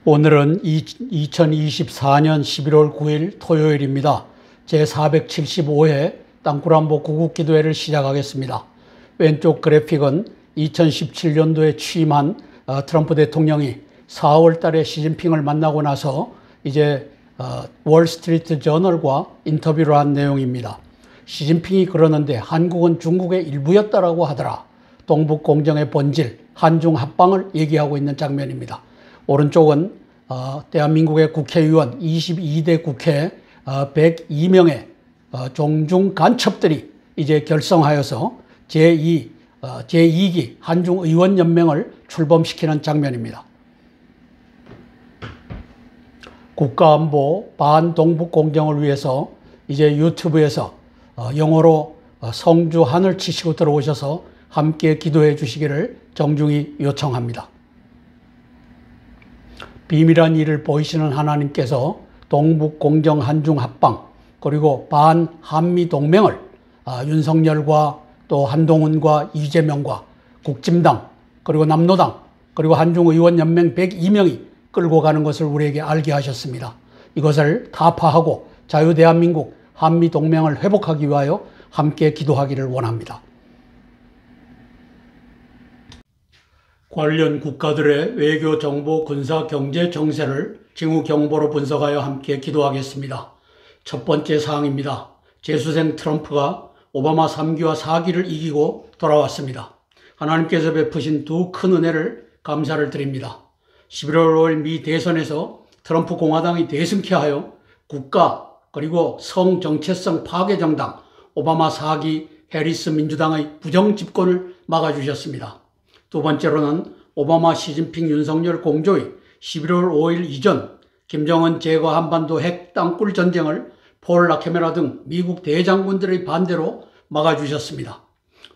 오늘은 2024년 11월 9일 토요일입니다. 제475회 땅굴안보 구국기도회를 시작하겠습니다. 왼쪽 그래픽은 2017년도에 취임한 트럼프 대통령이 4월 달에 시진핑을 만나고 나서 이제 월스트리트 저널과 인터뷰를 한 내용입니다. 시진핑이 그러는데 한국은 중국의 일부였다라고 하더라. 동북공정의 본질, 한중 합방을 얘기하고 있는 장면입니다. 오른쪽은 대한민국의 국회의원 22대 국회 102명의 종중 간첩들이 이제 결성하여서 제2기 한중의원연맹을 출범시키는 장면입니다. 국가안보 반동북공정을 위해서 이제 유튜브에서 영어로 성주 하늘 치시고 들어오셔서 함께 기도해 주시기를 정중히 요청합니다. 비밀한 일을 보이시는 하나님께서 동북공정 한중합방 그리고 반한미동맹을 윤석열과 또 한동훈과 이재명과 국진당 그리고 남노당 그리고 한중의원연맹 102명이 끌고 가는 것을 우리에게 알게 하셨습니다. 이것을 타파하고 자유대한민국 한미동맹을 회복하기 위하여 함께 기도하기를 원합니다. 관련 국가들의 외교, 정보, 군사, 경제 정세를 징후 경보로 분석하여 함께 기도하겠습니다. 첫 번째 사항입니다. 재수생 트럼프가 오바마 3기와 4기를 이기고 돌아왔습니다. 하나님께서 베푸신 두 큰 은혜를 감사를 드립니다. 11월 5일 미 대선에서 트럼프 공화당이 대승케하여 국가 그리고 성 정체성 파괴 정당 오바마 4기 해리스 민주당의 부정 집권을 막아주셨습니다. 두 번째로는 오바마 시진핑 윤석열 공조의 11월 5일 이전 김정은 제거 한반도 핵 땅굴 전쟁을 폴 라케메라 등 미국 대장군들의 반대로 막아주셨습니다.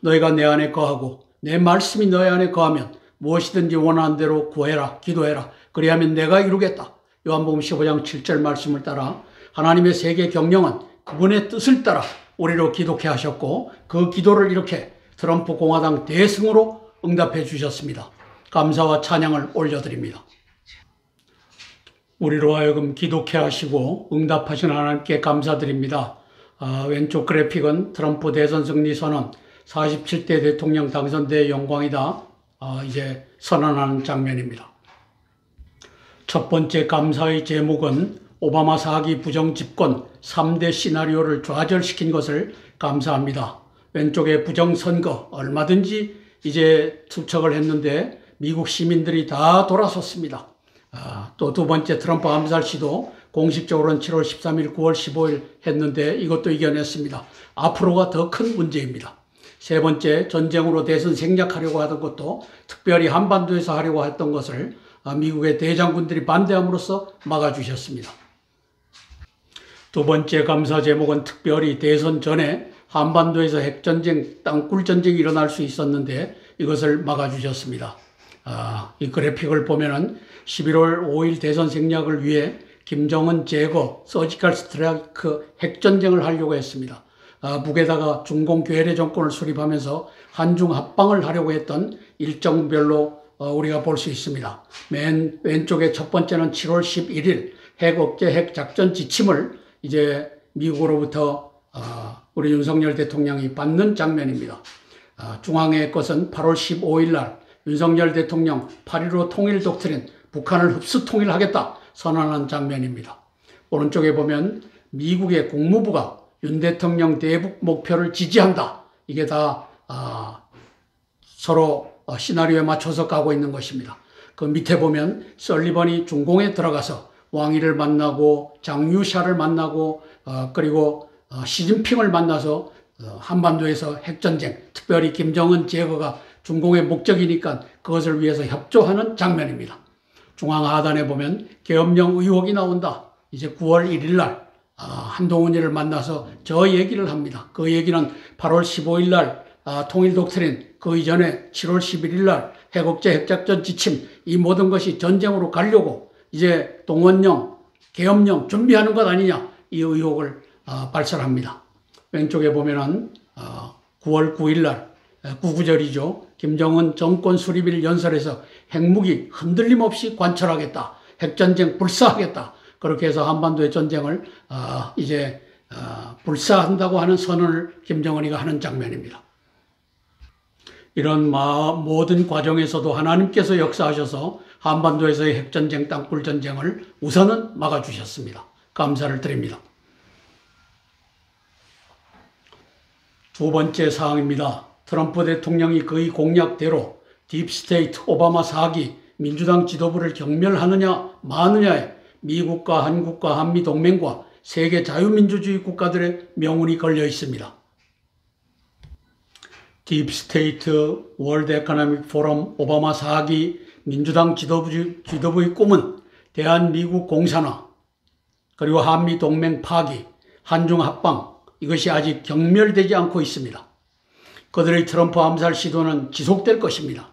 너희가 내 안에 거하고 내 말씀이 너희 안에 거하면 무엇이든지 원하는 대로 구해라 기도해라 그리하면 내가 이루겠다. 요한복음 15장 7절 말씀을 따라 하나님의 세계 경영은 그분의 뜻을 따라 우리로 기도케 하셨고 그 기도를 이렇게 트럼프 공화당 대승으로 응답해 주셨습니다. 감사와 찬양을 올려드립니다. 우리로 하여금 기도케 하시고 응답하신 하나님께 감사드립니다. 왼쪽 그래픽은 트럼프 대선 승리 선언 47대 대통령 당선대의 영광이다. 이제 선언하는 장면입니다. 첫 번째 감사의 제목은 오바마 4기 부정집권 3대 시나리오를 좌절시킨 것을 감사합니다. 왼쪽에 부정선거 얼마든지 이제 투척을 했는데 미국 시민들이 다 돌아섰습니다. 또 두 번째 트럼프 암살 시도 공식적으로는 7월 13일, 9월 15일 했는데 이것도 이겨냈습니다. 앞으로가 더 큰 문제입니다. 세 번째 전쟁으로 대선 생략하려고 하던 것도 특별히 한반도에서 하려고 했던 것을 미국의 대장군들이 반대함으로써 막아주셨습니다. 두 번째 감사 제목은 특별히 대선 전에 한반도에서 핵전쟁, 땅굴전쟁이 일어날 수 있었는데 이것을 막아주셨습니다. 이 그래픽을 보면은 11월 5일 대선 생략을 위해 김정은 제거, 서지컬 스트라이크 핵전쟁을 하려고 했습니다. 북에다가 중공 괴뢰 정권을 수립하면서 한중 합방을 하려고 했던 일정별로 우리가 볼 수 있습니다. 맨 왼쪽에 첫 번째는 7월 11일 핵 억제 핵 작전 지침을 이제 미국으로부터 우리 윤석열 대통령이 받는 장면입니다. 중앙의 것은 8월 15일 날 윤석열 대통령 8.15 통일 독트린 북한을 흡수 통일하겠다 선언한 장면입니다. 오른쪽에 보면 미국의 국무부가 윤 대통령 대북 목표를 지지한다. 이게 다 서로 시나리오에 맞춰서 가고 있는 것입니다. 그 밑에 보면 설리번이 중공에 들어가서 왕毅을 만나고 장유샤를 만나고 그리고 시진핑을 만나서 한반도에서 핵전쟁, 특별히 김정은 제거가 중공의 목적이니까 그것을 위해서 협조하는 장면입니다. 중앙 하단에 보면 계엄령 의혹이 나온다. 이제 9월 1일 날 한동훈이를 만나서 저 얘기를 합니다. 그 얘기는 8월 15일 날 통일 독트린, 그 이전에 7월 11일 날 핵억제 핵작전 지침, 이 모든 것이 전쟁으로 가려고 이제 동원령, 계엄령 준비하는 것 아니냐, 이 의혹을 발설합니다. 왼쪽에 보면은 9월 9일 날 구구절이죠. 김정은 정권 수립일 연설에서 핵무기 흔들림 없이 관철하겠다. 핵전쟁 불사하겠다. 그렇게 해서 한반도의 전쟁을 이제 불사한다고 하는 선언을 김정은이가 하는 장면입니다. 이런 모든 과정에서도 하나님께서 역사하셔서 한반도에서의 핵전쟁, 땅굴전쟁을 우선은 막아주셨습니다. 감사를 드립니다. 두 번째 사항입니다. 트럼프 대통령이 그의 공약대로 딥스테이트 오바마 4기 민주당 지도부를 경멸하느냐 마느냐에 미국과 한국과 한미동맹과 세계 자유민주주의 국가들의 명운이 걸려 있습니다. 딥스테이트 월드 에코노믹 포럼 오바마 4기 민주당 지도부의 꿈은 대한미국 공산화, 그리고 한미동맹 파기, 한중합방, 이것이 아직 경멸되지 않고 있습니다. 그들의 트럼프 암살 시도는 지속될 것입니다.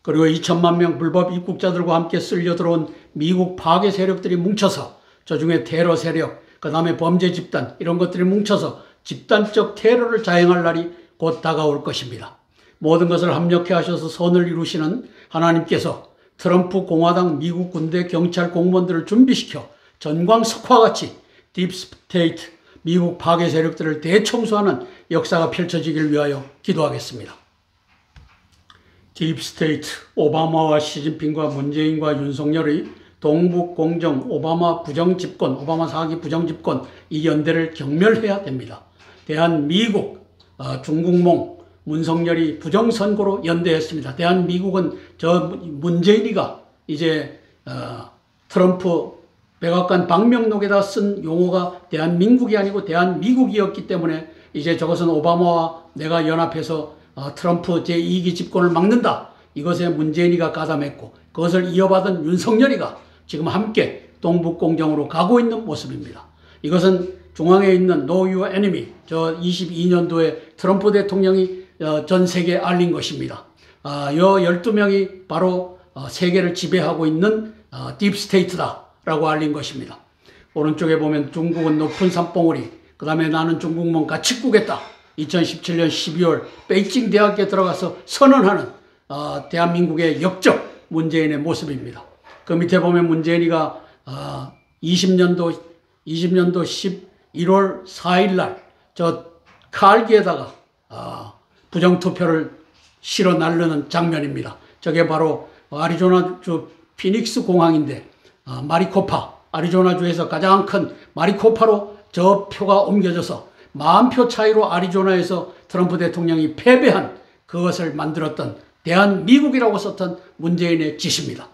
그리고 2천만 명 불법 입국자들과 함께 쓸려 들어온 미국 파괴 세력들이 뭉쳐서, 저중에 테러 세력, 그 다음에 범죄 집단, 이런 것들이 뭉쳐서 집단적 테러를 자행할 날이 곧 다가올 것입니다. 모든 것을 합력해 하셔서 선을 이루시는 하나님께서 트럼프 공화당 미국 군대 경찰 공무원들을 준비시켜 전광석화같이 딥스테이트 미국 파괴 세력들을 대청소하는 역사가 펼쳐지길 위하여 기도하겠습니다. 딥스테이트 오바마와 시진핑과 문재인과 윤석열의 동북공정 오바마 부정집권, 오바마 4기 부정집권, 이 연대를 경멸해야 됩니다. 대한미국, 중국몽, 문석열이 부정선거로 연대했습니다. 대한미국은 문재인이가 이제 트럼프 백악관 방명록에다 쓴 용어가 대한민국이 아니고 대한미국이었기 때문에 이제 저것은 오바마와 내가 연합해서 트럼프 제2기 집권을 막는다. 이것에 문재인이가 가담했고, 그것을 이어받은 윤석열이가 지금 함께 동북공정으로 가고 있는 모습입니다. 이것은 중앙에 있는 Know Your Enemy, 저 22년도에 트럼프 대통령이 전 세계에 알린 것입니다. 요 12명이 바로 세계를 지배하고 있는 딥스테이트다 라고 알린 것입니다. 오른쪽에 보면 중국은 높은 산봉우리, 그 다음에 나는 중국몽 같이 꾸겠다. 2017년 12월 베이징 대학에 들어가서 선언하는 대한민국의 역적 문재인의 모습입니다. 그 밑에 보면 문재인이가 20년도 11월 4일 날 저 칼기에다가 부정투표를 실어 나르는 장면입니다. 저게 바로 아리조나주 피닉스 공항인데 마리코파, 아리조나주에서 가장 큰 마리코파로 저 표가 옮겨져서 10,000표 차이로 아리조나에서 트럼프 대통령이 패배한 그것을 만들었던 대한미국이라고 썼던 문재인의 짓입니다.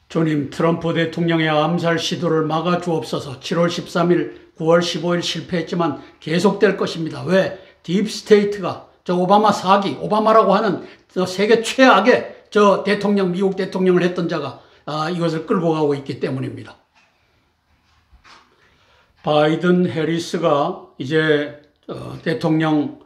주님, 트럼프 대통령의 암살 시도를 막아주옵소서. 7월 13일, 9월 15일 실패했지만 계속될 것입니다. 왜? 딥스테이트가 저 오바마 4기, 오바마라고 하는 저 세계 최악의 저 대통령, 미국 대통령을 했던 자가 이것을 끌고 가고 있기 때문입니다. 바이든 해리스가 이제 대통령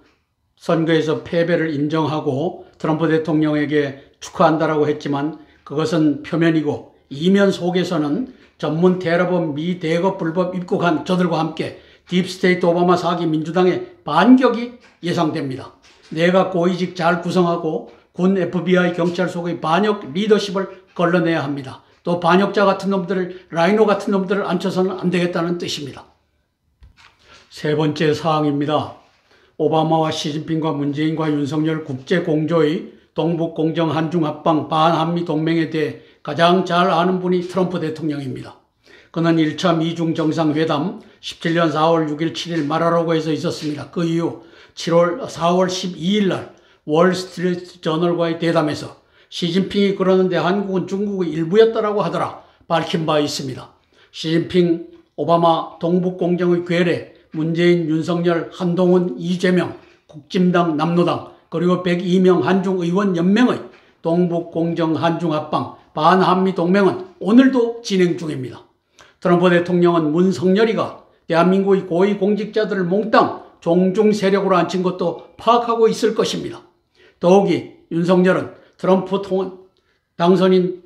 선거에서 패배를 인정하고 트럼프 대통령에게 축하한다라고 했지만 그것은 표면이고, 이면 속에서는 전문 테러범 미 대거 불법 입국한 저들과 함께 딥스테이트 오바마 4기 민주당의 반격이 예상됩니다. 내각 고위직 잘 구성하고 군, FBI, 경찰 속의 반역 리더십을 걸러내야 합니다. 또 반역자 같은 놈들을, 라이노 같은 놈들을 앉혀서는 안 되겠다는 뜻입니다. 세 번째 사항입니다. 오바마와 시진핑과 문재인과 윤석열 국제공조의 동북공정 한중합방 반한미 동맹에 대해 가장 잘 아는 분이 트럼프 대통령입니다. 그는 1차 미중 정상회담 17년 4월 6일 7일 마라로고에서 있었습니다. 그 이후 4월 12일 날 월스트리트 저널과의 대담에서 시진핑이 그러는데 한국은 중국의 일부였다라고 하더라 밝힌 바 있습니다. 시진핑, 오바마, 동북공정의 괴뢰, 문재인, 윤석열, 한동훈, 이재명, 국진당, 남노당, 그리고 102명 한중의원연맹의 동북공정 한중합방 반한미 동맹은 오늘도 진행 중입니다. 트럼프 대통령은 문석열이가 대한민국의 고위공직자들을 몽땅 종중 세력으로 앉힌 것도 파악하고 있을 것입니다. 더욱이 윤석열은 트럼프 당선인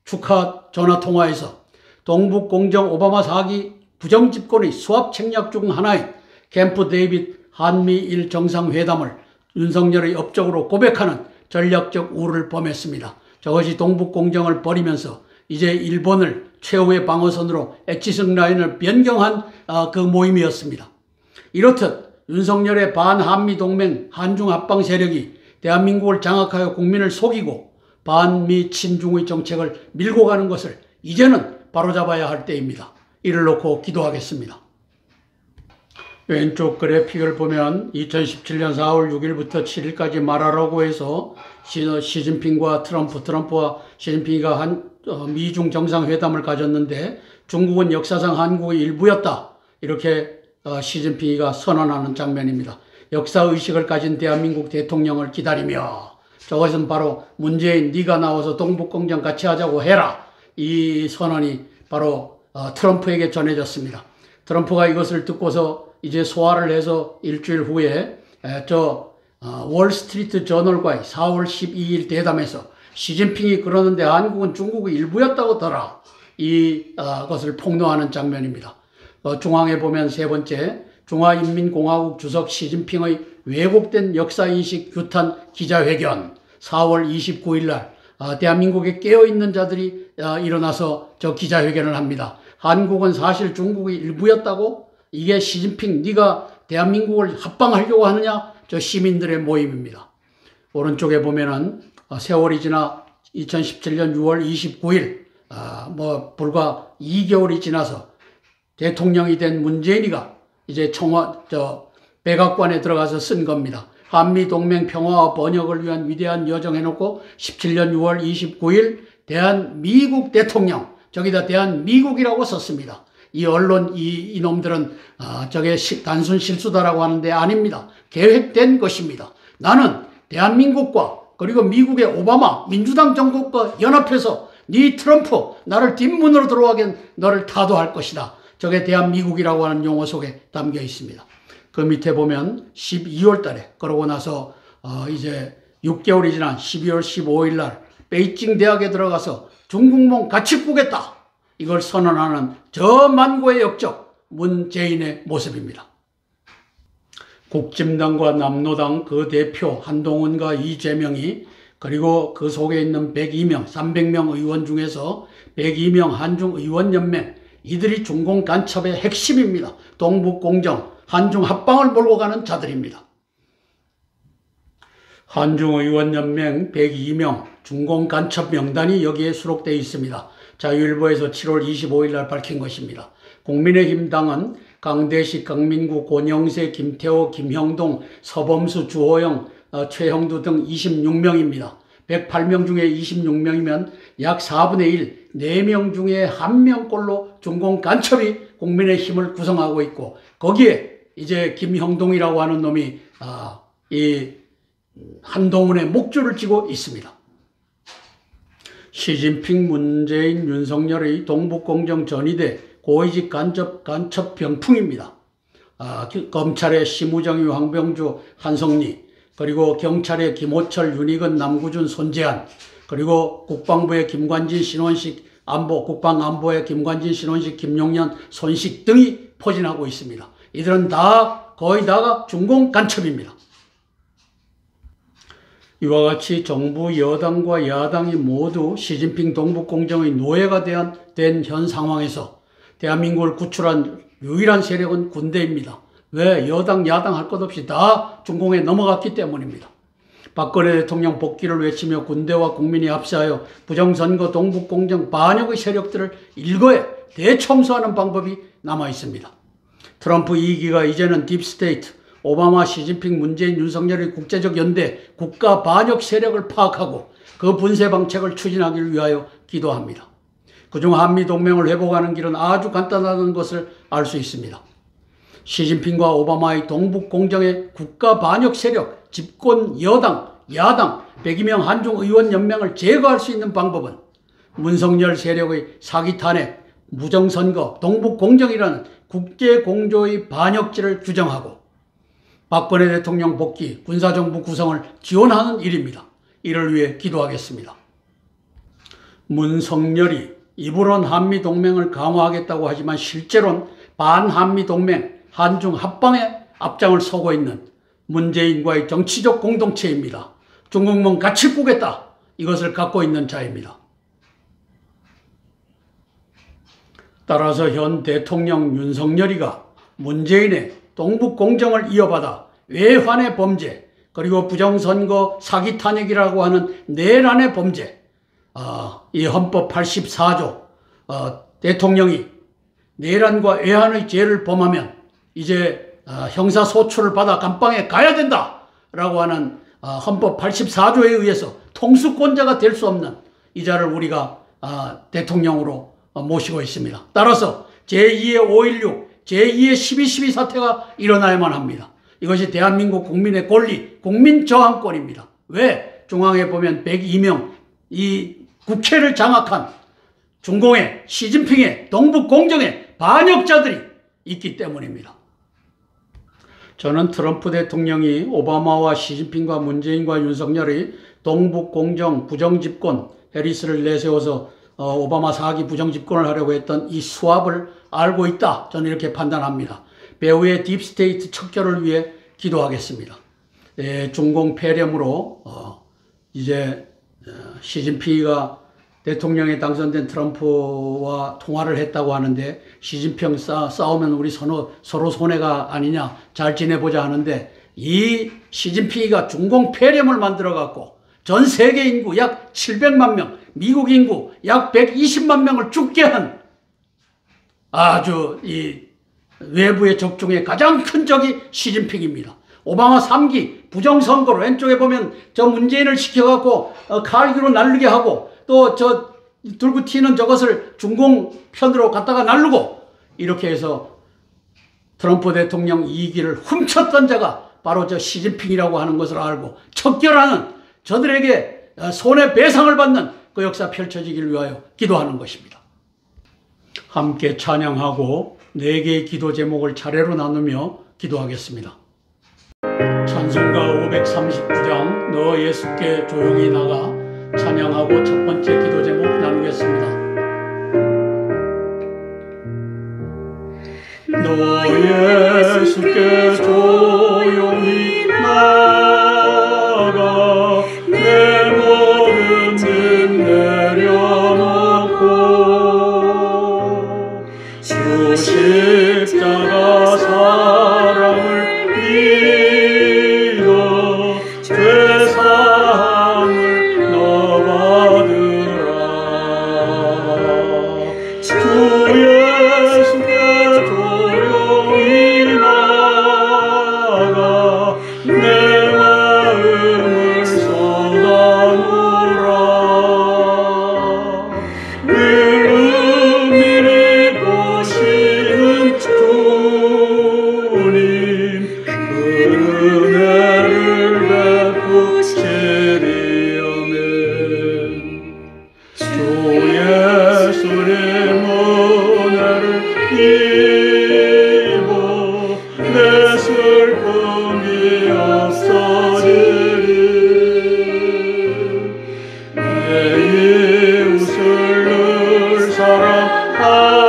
축하 전화통화에서 동북공정 오바마 4기 부정집권의 수합 책략 중 하나인 캠프 데이빗 한미일 정상회담을 윤석열의 업적으로 고백하는 전략적 우를 범했습니다. 저것이 동북공정을 버리면서 이제 일본을 최후의 방어선으로 엣지성 라인을 변경한 그 모임이었습니다. 이렇듯 윤석열의 반한미 동맹 한중 합방 세력이 대한민국을 장악하여 국민을 속이고 반미 친중의 정책을 밀고 가는 것을 이제는 바로잡아야 할 때입니다. 이를 놓고 기도하겠습니다. 왼쪽 그래픽을 보면 2017년 4월 6일부터 7일까지 말하라고 해서 시진핑과 트럼프와 시진핑이가 미중 정상회담을 가졌는데 중국은 역사상 한국의 일부였다. 이렇게 시진핑이가 선언하는 장면입니다. 역사의식을 가진 대한민국 대통령을 기다리며 저것은 바로 문재인 네가 나와서 동북공정 같이 하자고 해라. 이 선언이 바로 트럼프에게 전해졌습니다. 트럼프가 이것을 듣고서 이제 소화를 해서 일주일 후에 월스트리트 저널과의 4월 12일 대담에서 시진핑이 그러는데 한국은 중국의 일부였다고 더라. 이것을 폭로하는 장면입니다. 중앙에 보면 세 번째, 중화인민공화국 주석 시진핑의 왜곡된 역사인식 규탄 기자회견 4월 29일 날 대한민국에 깨어있는 자들이 일어나서 저 기자회견을 합니다. 한국은 사실 중국의 일부였다고? 이게 시진핑 네가 대한민국을 합방하려고 하느냐? 저 시민들의 모임입니다. 오른쪽에 보면은 세월이 지나 2017년 6월 29일 불과 2개월이 지나서 대통령이 된 문재인이가 이제 백악관에 들어가서 쓴 겁니다. 한미동맹 평화와 번역을 위한 위대한 여정 해놓고 17년 6월 29일 대한미국 대통령, 저기다 대한미국이라고 썼습니다. 이 언론 이놈들은 저게 단순 실수다라고 하는데 아닙니다. 계획된 것입니다. 나는 대한민국과 그리고 미국의 오바마 민주당 정부과 연합해서 네 트럼프 나를 뒷문으로 들어가게 너를 타도할 것이다. 저게 대한미국이라고 하는 용어 속에 담겨 있습니다. 그 밑에 보면 12월 달에 그러고 나서 이제 6개월이 지난 12월 15일 날 베이징 대학에 들어가서 중국몽 같이 꾸겠다. 이걸 선언하는 저 만고의 역적 문재인의 모습입니다. 국진당과 남노당 그 대표 한동훈과 이재명이 그리고 그 속에 있는 102명, 300명 의원 중에서 102명 한중의원연맹 이들이 중공 간첩의 핵심입니다. 동북공정, 한중 합방을 몰고 가는 자들입니다. 한중의원연맹 102명 중공 간첩 명단이 여기에 수록되어 있습니다. 자유일보에서 7월 25일 날 밝힌 것입니다. 국민의힘 당은 강대식, 강민구, 권영세, 김태호, 김형동, 서범수, 주호영, 최형두 등 26명입니다. 108명 중에 26명이면 약 4분의 1, 4명 중에 1명꼴로 중공 간첩이 국민의힘을 구성하고 있고 거기에 이제 김형동이라고 하는 놈이 이 한동훈의 목줄을 쥐고 있습니다. 시진핑, 문재인, 윤석열의 동북공정 전위대 고위직 간첩 병풍입니다. 검찰의 심우정의, 황병주, 한성리, 그리고 경찰의 김호철, 윤희근, 남구준, 손재한, 그리고 국방부의 김관진, 신원식, 국방안보의 김관진, 신원식, 김용년, 손식 등이 포진하고 있습니다. 이들은 거의 다가 중공 간첩입니다. 이와 같이 정부 여당과 야당이 모두 시진핑 동북공정의 노예가 된 현 상황에서 대한민국을 구출한 유일한 세력은 군대입니다. 왜? 여당 야당 할 것 없이 다 중공에 넘어갔기 때문입니다. 박근혜 대통령 복귀를 외치며 군대와 국민이 합세하여 부정선거 동북공정 반역의 세력들을 일거에 대청소하는 방법이 남아있습니다. 트럼프 2기가 이제는 딥스테이트, 오바마, 시진핑, 문재인, 윤석열의 국제적 연대, 국가 반역 세력을 파악하고 그 분쇄 방책을 추진하기를 위하여 기도합니다. 그중 한미동맹을 회복하는 길은 아주 간단하다는 것을 알 수 있습니다. 시진핑과 오바마의 동북공정의 국가 반역 세력, 집권 여당, 야당, 102명 한중의원연맹을 제거할 수 있는 방법은 문석열 세력의 사기 탄핵, 무정선거, 동북공정이라는 국제공조의 반역죄를 규정하고 박근혜 대통령 복귀, 군사정부 구성을 지원하는 일입니다. 이를 위해 기도하겠습니다. 문석열이 입으론 한미동맹을 강화하겠다고 하지만 실제로는 반한미동맹, 한중 합방에 앞장을 서고 있는 문재인과의 정치적 공동체입니다. 중국몽 같이 꾸겠다. 이것을 갖고 있는 자입니다. 따라서 현 대통령 윤석열이가 문재인의 동북공정을 이어받아 외환의 범죄 그리고 부정선거 사기 탄핵이라고 하는 내란의 범죄, 이 헌법 84조 대통령이 내란과 외환의 죄를 범하면 이제 형사소출을 받아 감방에 가야 된다라고 하는 헌법 84조에 의해서 통수권자가 될 수 없는 이 자를 우리가 대통령으로 모시고 있습니다. 따라서 제2의 5.16, 제2의 12.12 사태가 일어나야만 합니다. 이것이 대한민국 국민의 권리, 국민 저항권입니다. 왜? 중앙에 보면 102명 이 국회를 장악한 중공의 시진핑의 동북공정의 반역자들이 있기 때문입니다. 저는 트럼프 대통령이 오바마와 시진핑과 문재인과 윤석열의 동북공정 부정집권 해리스를 내세워서 오바마 4기 부정집권을 하려고 했던 이 수합을 알고 있다. 저는 이렇게 판단합니다. 배후의 딥스테이트 척결을 위해 기도하겠습니다. 중공 폐렴으로 이제 시진핑이가 대통령에 당선된 트럼프와 통화를 했다고 하는데 시진핑 싸우면 우리 서로 손해가 아니냐, 잘 지내보자 하는데 이 시진핑이가 중공 폐렴을 만들어 갖고 전 세계 인구 약 700만 명, 미국 인구 약 120만 명을 죽게 한 아주 이 외부의 적 중에 가장 큰 적이 시진핑입니다. 오바마 3기 부정선거로 왼쪽에 보면 저 문재인을 시켜갖고 칼기로 날르게 하고 또 저 들고 튀는 저것을 중공 편으로 갖다가 날르고 이렇게 해서 트럼프 대통령 2기를 훔쳤던 자가 바로 저 시진핑이라고 하는 것을 알고 척결하는 저들에게 손해배상을 받는 그 역사 펼쳐지기를 위하여 기도하는 것입니다. 함께 찬양하고 4개의 기도 제목을 차례로 나누며 기도하겠습니다. 찬송가 539장 너 예수께 조용히 나가 찬양하고 첫 번째 기도 제목 나누겠습니다. 너 예수께 조용히 나가 내 모든 짐 내려놓고 주 십자가 사랑을 믿어 죄사함을 너 받으라. 주 예수께 조용히 나가 내 마음을 쏟아놓으라. 늘 은밀히 보시는 주님 그 은혜를 베푸시리오면 주 예수님 은혜를 입어 내 슬픔이 없어지리. 내 이웃을 늘 사랑하여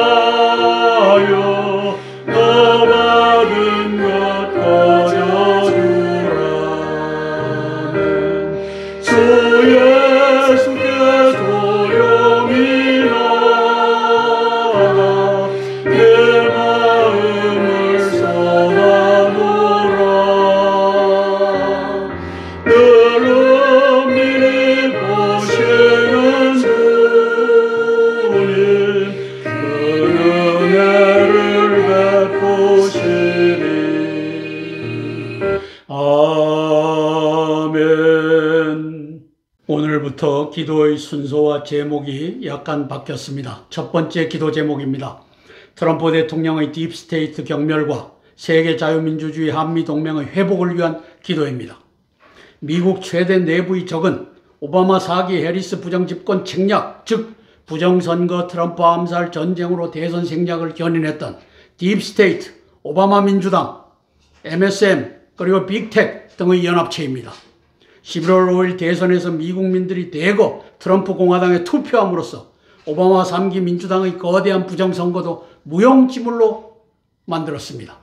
너 받은 것 거저주라면 주 예수께 조용히 나가 내 마음을 쏟아놓으라. 늘 은밀히 보시는 주님 그 은혜를 베푸시리. 아멘. 오늘부터 기도의 순서와 제목이 약간 바뀌었습니다. 첫 번째 기도 제목입니다. 트럼프 대통령의 딥스테이트 경멸과 세계 자유민주주의 한미동맹의 회복을 위한 기도입니다. 미국 최대 내부의 적은 오바마 4기 해리스 부정집권 책략, 즉 부정선거 트럼프 암살 전쟁으로 대선 생략을 견인했던 딥스테이트, 오바마 민주당, MSM, 그리고 빅텍 등의 연합체입니다. 11월 5일 대선에서 미국민들이 대거 트럼프 공화당에 투표함으로써 오바마 3기 민주당의 거대한 부정선거도 무용지물로 만들었습니다.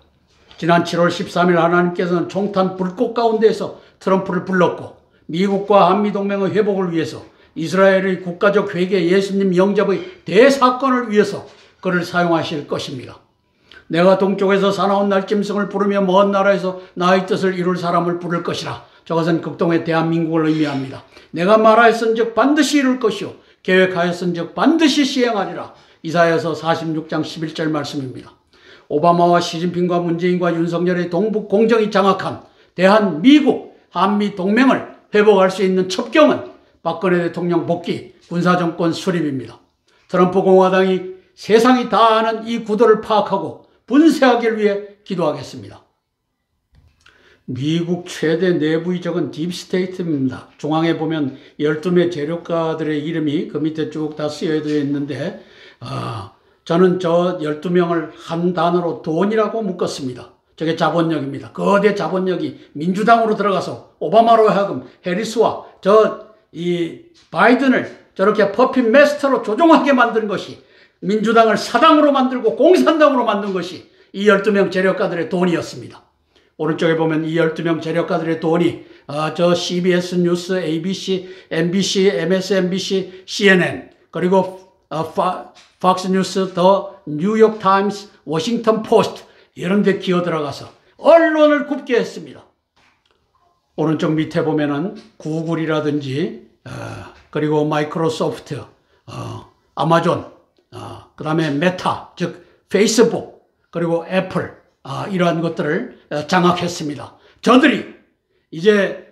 지난 7월 13일 하나님께서는 총탄 불꽃 가운데에서 트럼프를 불렀고 미국과 한미동맹의 회복을 위해서 이스라엘의 국가적 회개 예수님 영접의 대사건을 위해서 그를 사용하실 것입니다. 내가 동쪽에서 사나운 날짐승을 부르며 먼 나라에서 나의 뜻을 이룰 사람을 부를 것이라. 저것은 극동의 대한민국을 의미합니다. 내가 말하였은즉 반드시 이룰 것이요 계획하였은즉 반드시 시행하리라. 이사야서 46장 11절 말씀입니다. 오바마와 시진핑과 문재인과 윤석열의 동북 공정이 장악한 대한미국 한미 동맹을 회복할 수 있는 첩경은 박근혜 대통령 복귀, 군사정권 수립입니다. 트럼프 공화당이 세상이 다 아는 이 구도를 파악하고 분쇄하기를 위해 기도하겠습니다. 미국 최대 내부 이적은 딥스테이트입니다. 중앙에 보면 12명 재력가들의 이름이 그 밑에 쭉 다 쓰여져 있는데 저는 저 12명을 한 단어로 돈이라고 묶었습니다. 저게 자본력입니다. 거대 자본력이 민주당으로 들어가서 오바마로 하여금 해리스와 이 바이든을 저렇게 퍼핏 마스터로 조종하게 만든 것이, 민주당을 사당으로 만들고 공산당으로 만든 것이 이 12명 재력가들의 돈이었습니다. 오른쪽에 보면 이 12명 재력가들의 돈이 저 CBS 뉴스, ABC, MBC, MSNBC, CNN, 그리고 팍스 뉴스, 더 뉴욕 타임스, 워싱턴 포스트 이런 데 기어 들어가서 언론을 굽게 했습니다. 오른쪽 밑에 보면은 구글이라든지 그리고 마이크로소프트, 아마존, 그 다음에 메타, 즉 페이스북, 그리고 애플, 이러한 것들을 장악했습니다. 저들이 이제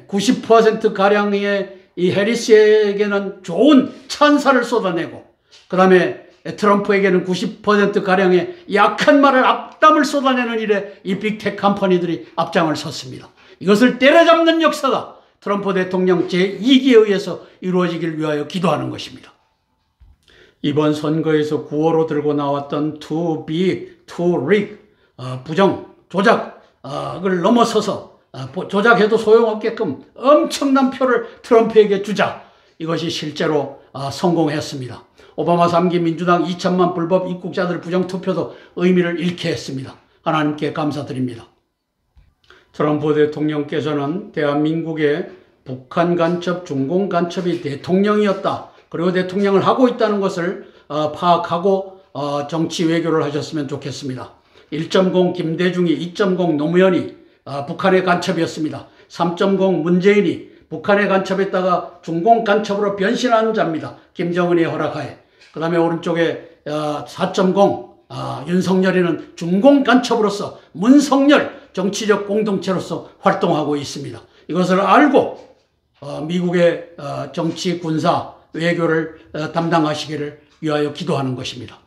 90%가량의 이 해리스에게는 좋은 찬사를 쏟아내고, 그 다음에 트럼프에게는 90%가량의 약한 말을 악담을 쏟아내는 일에 이 빅테크 컴퍼니들이 앞장을 섰습니다. 이것을 때려잡는 역사가 트럼프 대통령 제2기에 의해서 이루어지길 위하여 기도하는 것입니다. 이번 선거에서 구호로 들고 나왔던 too big, too rig, 부정, 조작을 넘어서서 조작해도 소용없게끔 엄청난 표를 트럼프에게 주자, 이것이 실제로 성공했습니다. 오바마 3기 민주당 2천만 불법 입국자들 부정투표도 의미를 잃게 했습니다. 하나님께 감사드립니다. 트럼프 대통령께서는 대한민국의 북한 간첩, 중공 간첩이 대통령이었다, 그리고 대통령을 하고 있다는 것을 파악하고 정치 외교를 하셨으면 좋겠습니다. 1.0 김대중이, 2.0 노무현이 북한의 간첩이었습니다. 3.0 문재인이 북한의 간첩에다가 중공 간첩으로 변신하는 자입니다. 김정은의 허락하에. 그 다음에 오른쪽에 4.0 윤석열이는 중공 간첩으로서 문석열 정치적 공동체로서 활동하고 있습니다. 이것을 알고 미국의 정치, 군사, 외교를 담당하시기를 위하여 기도하는 것입니다.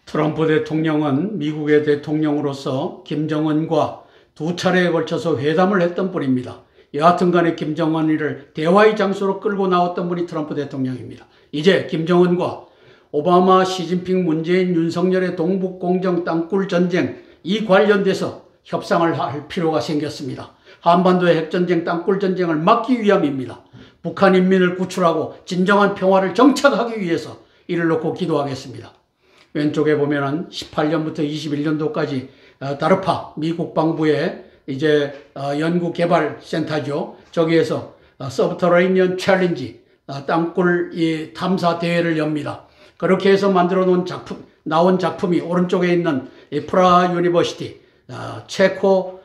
트럼프 대통령은 미국의 대통령으로서 김정은과 2차례에 걸쳐서 회담을 했던 분입니다. 여하튼 간에 김정은이를 대화의 장소로 끌고 나왔던 분이 트럼프 대통령입니다. 이제 김정은과 오바마, 시진핑, 문재인, 윤석열의 동북공정 땅굴 전쟁, 이 관련돼서 협상을 할 필요가 생겼습니다. 한반도의 핵전쟁, 땅굴 전쟁을 막기 위함입니다. 북한 인민을 구출하고 진정한 평화를 정착하기 위해서 이를 놓고 기도하겠습니다. 왼쪽에 보면은 18년부터 21년도까지 다르파 미국 방부의 이제 연구개발센터죠. 저기에서 서브터레이니언 챌린지 땅굴 이 탐사 대회를 엽니다. 그렇게 해서 만들어 놓은 작품, 나온 작품이 오른쪽에 있는 프라 유니버시티, 체코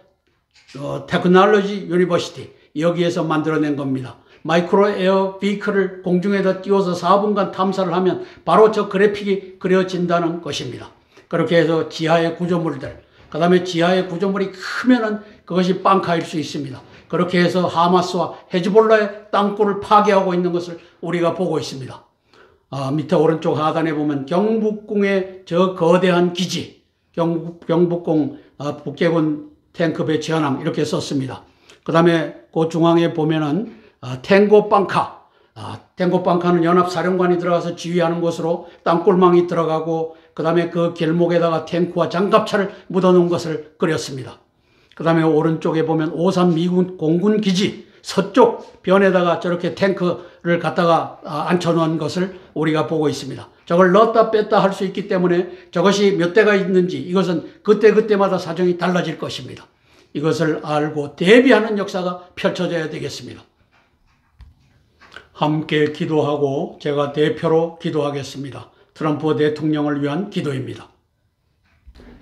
테크놀로지 유니버시티, 여기에서 만들어낸 겁니다. 마이크로 에어 비클을 공중에다 띄워서 4분간 탐사를 하면 바로 저 그래픽이 그려진다는 것입니다. 그렇게 해서 지하의 구조물들, 그 다음에 지하의 구조물이 크면은 그것이 빵카일 수 있습니다. 그렇게 해서 하마스와 헤즈볼라의 땅굴을 파괴하고 있는 것을 우리가 보고 있습니다. 밑에 오른쪽 하단에 보면 경북궁의 저 거대한 기지, 경북궁 북계군 탱크 배치 현황 이렇게 썼습니다. 그 다음에 그 중앙에 보면은 탱고 빵카, 탱고 빵카는 연합사령관이 들어가서 지휘하는 곳으로 땅굴망이 들어가고, 그 다음에 그 길목에다가 탱크와 장갑차를 묻어놓은 것을 그렸습니다. 그 다음에 오른쪽에 보면 오산 미군 공군 기지 서쪽 변에다가 저렇게 탱크를 갖다가 앉혀놓은 것을 우리가 보고 있습니다. 저걸 넣었다 뺐다 할 수 있기 때문에 저것이 몇 대가 있는지 이것은 그때그때마다 사정이 달라질 것입니다. 이것을 알고 대비하는 역사가 펼쳐져야 되겠습니다. 함께 기도하고 제가 대표로 기도하겠습니다. 트럼프 대통령을 위한 기도입니다.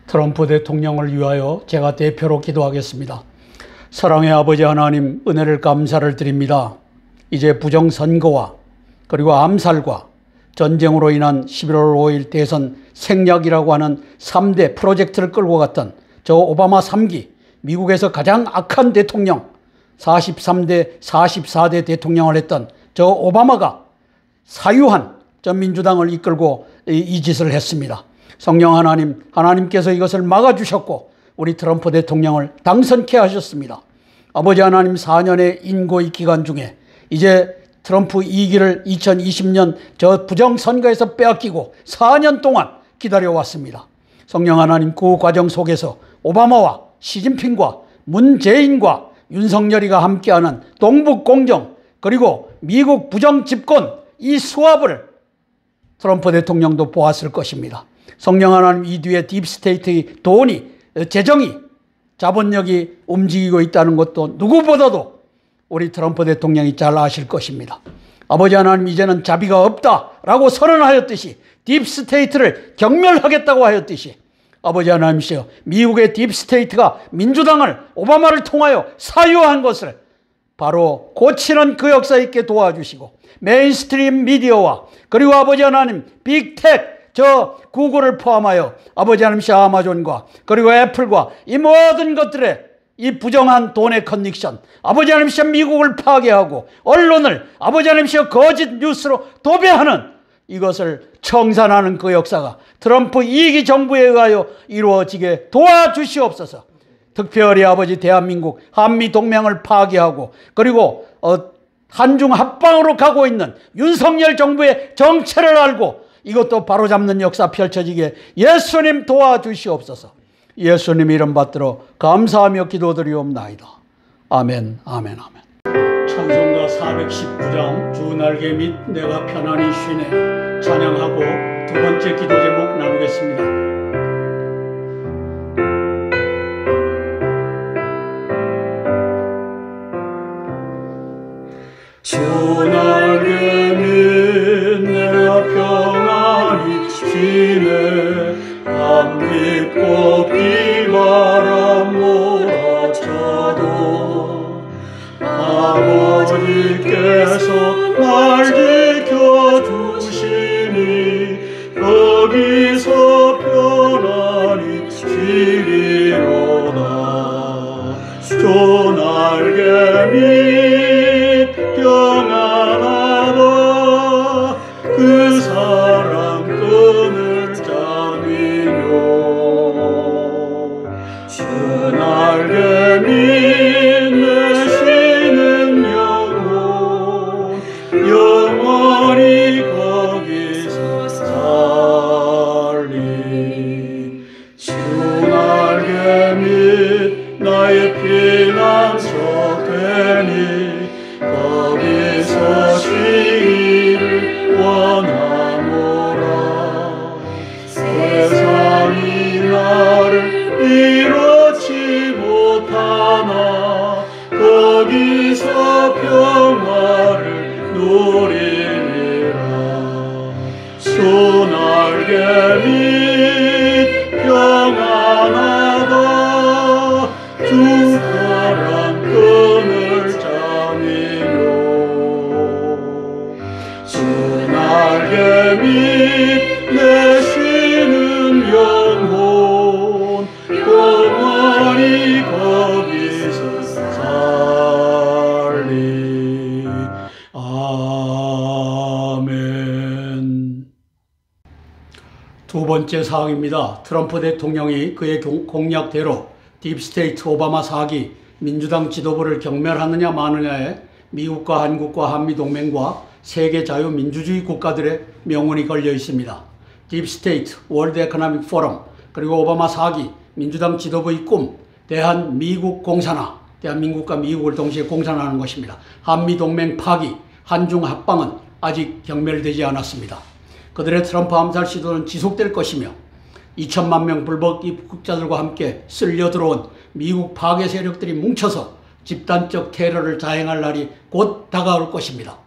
트럼프 대통령을 위하여 제가 대표로 기도하겠습니다. 사랑의 아버지 하나님, 은혜를 감사를 드립니다. 이제 부정선거와 그리고 암살과 전쟁으로 인한 11월 5일 대선 생략이라고 하는 3대 프로젝트를 끌고 갔던 저 오바마 3기, 미국에서 가장 악한 대통령, 43대 44대 대통령을 했던 저 오바마가 사유한 저 민주당을 이끌고 이 짓을 했습니다. 성령 하나님, 하나님께서 이것을 막아주셨고 우리 트럼프 대통령을 당선케 하셨습니다. 아버지 하나님, 4년의 인고의 기간 중에 이제 트럼프 2기를 2020년 저 부정선거에서 빼앗기고 4년 동안 기다려왔습니다. 성령 하나님, 그 과정 속에서 오바마와 시진핑과 문재인과 윤석열이가 함께하는 동북공정 그리고 미국 부정집권 이 수합을 트럼프 대통령도 보았을 것입니다. 성령 하나님, 이 뒤에 딥스테이트의 돈이, 재정이, 자본력이 움직이고 있다는 것도 누구보다도 우리 트럼프 대통령이 잘 아실 것입니다. 아버지 하나님, 이제는 자비가 없다라고 선언하였듯이, 딥스테이트를 경멸하겠다고 하였듯이, 아버지 하나님이시여, 미국의 딥스테이트가 민주당을, 오바마를 통하여 사유한 것을 바로 고치는 그 역사 있게 도와주시고, 메인스트림 미디어와 그리고 아버지 하나님 빅텍, 저 구글을 포함하여 아버지 하나님이시여, 아마존과 그리고 애플과 이 모든 것들의 이 부정한 돈의 커넥션, 아버지 하나님이시여 미국을 파괴하고 언론을 아버지 하나님이시여 거짓 뉴스로 도배하는 이것을 청산하는 그 역사가 트럼프 2기 정부에 의하여 이루어지게 도와주시옵소서. 특별히 아버지 대한민국 한미 동맹을 파괴하고 그리고 한중 합방으로 가고 있는 윤석열 정부의 정체를 알고 이것도 바로잡는 역사 펼쳐지게 예수님 도와주시옵소서. 예수님 이름 받들어 감사하며 기도드리옵나이다. 아멘, 아멘, 아멘. 찬송가 419장 주 날개 및 내가 편안히 쉬네 찬양하고 두 번째 기도 제목 나누겠습니다. 주 날개 및 내가 평안히 쉬네 밤 깊고 비바람 몰아쳐도 아버지께서 날 지켜주시니 거기서 편안히 쉬리로다. 주 날개 및 평안하다 그 사랑 끈을 짜니뇨. 주 날개 및 내 쉬는 영혼 영원히 거기서 살리. 주 날개 및 나의 피난처 되니 거기서 쉬기를 원하노라. 세상이 나를 이렇지 못하나 거기서 평화를 누리리라. 주 날개 및 평안하다 주 사랑 끈을 짜니뇨. 주 날개 및 내 쉬는 영혼 영원히 거기서 살리. 아멘. 두 번째 사항입니다. 트럼프 대통령이 그의 공약대로 딥스테이트 오바마 4기 민주당 지도부를 경멸하느냐 마느냐에 미국과 한국과 한미동맹과 세계 자유민주주의 국가들의 명운이 걸려 있습니다. 딥스테이트, 월드 에코노믹 포럼, 그리고 오바마 4기 민주당 지도부의 꿈, 대한미국 공산화, 대한민국과 미국을 동시에 공산화하는 것입니다. 한미동맹 파기, 한중 합방은 아직 경멸되지 않았습니다. 그들의 트럼프 암살 시도는 지속될 것이며 2천만 명 불법 입국자들과 함께 쓸려 들어온 미국 파괴 세력들이 뭉쳐서 집단적 테러를 자행할 날이 곧 다가올 것입니다.